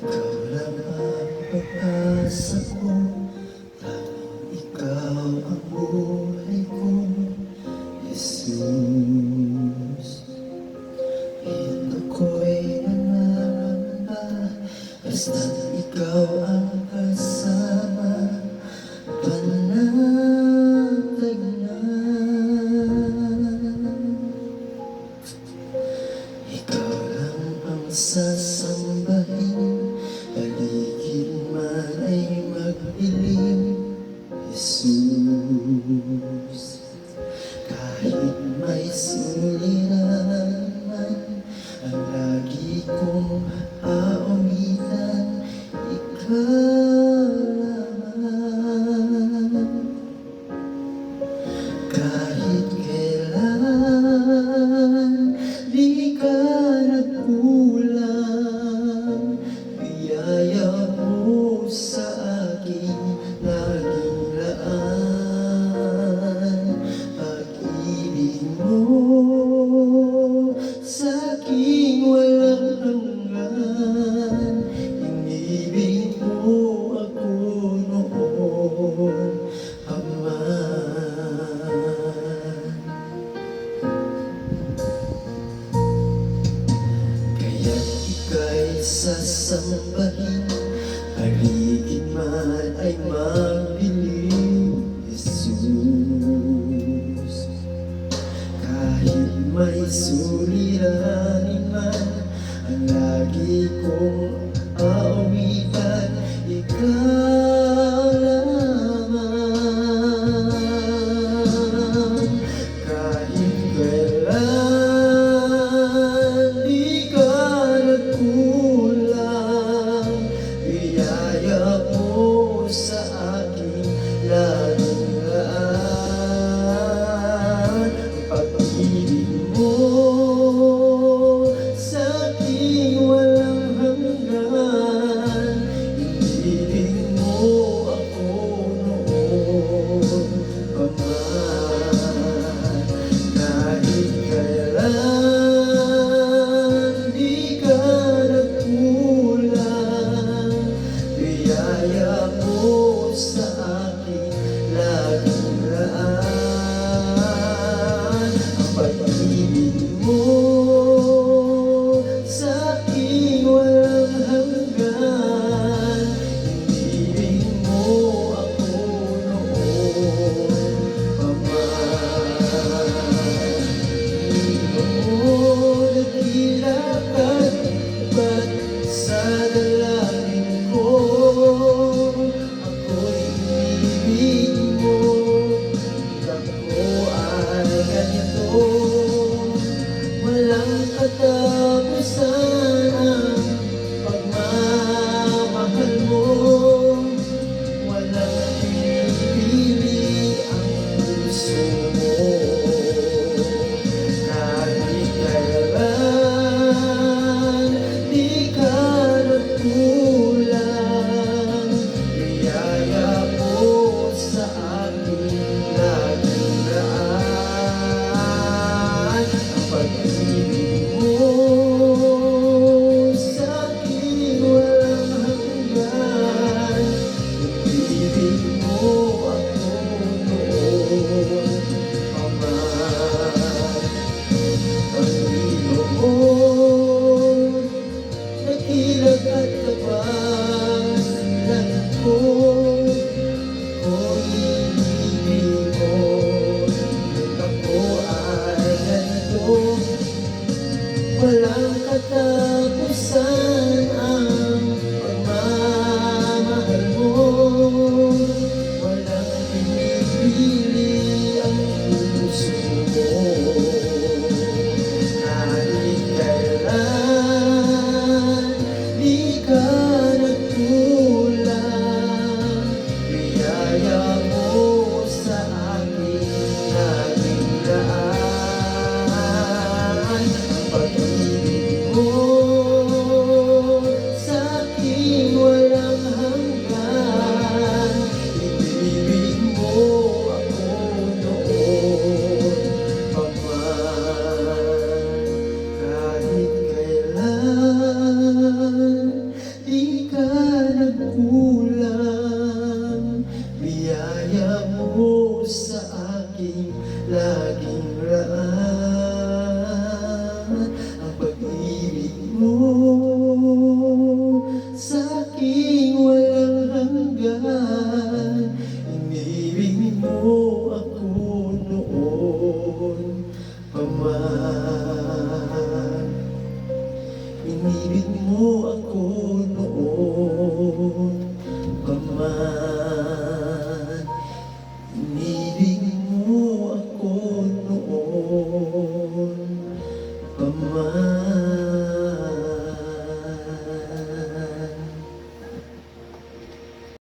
Ikaw lang ang pag-asa ko, tanging ikaw ang buhay ko, Jesus. Kahit ako'y nananamba, basta't ikaw ang kasama, panatag na. Ikaw lang ang sasambahin, paligid man ay magdilim, Jesus. Kahit may suliranin man, ang lagi kong aawitan, ikaw lamang. Kahit kailan, di ka nagkulang, biyaya mo sa akin laging laan. Pag-ibig mo sa aking walang hanggan, inibig mo ako noon pa man. Kaya't ika'y sasambahin, paligid man ay magdilim, Jesus. Kahit may suliranin man, ang lagi kong aawitan, ikaw lamang. Kahit kailan, di ka nagkulang, biyaya mo sa akin laging laan. Pag-ibig mo sa aking walang hanggan, pa man.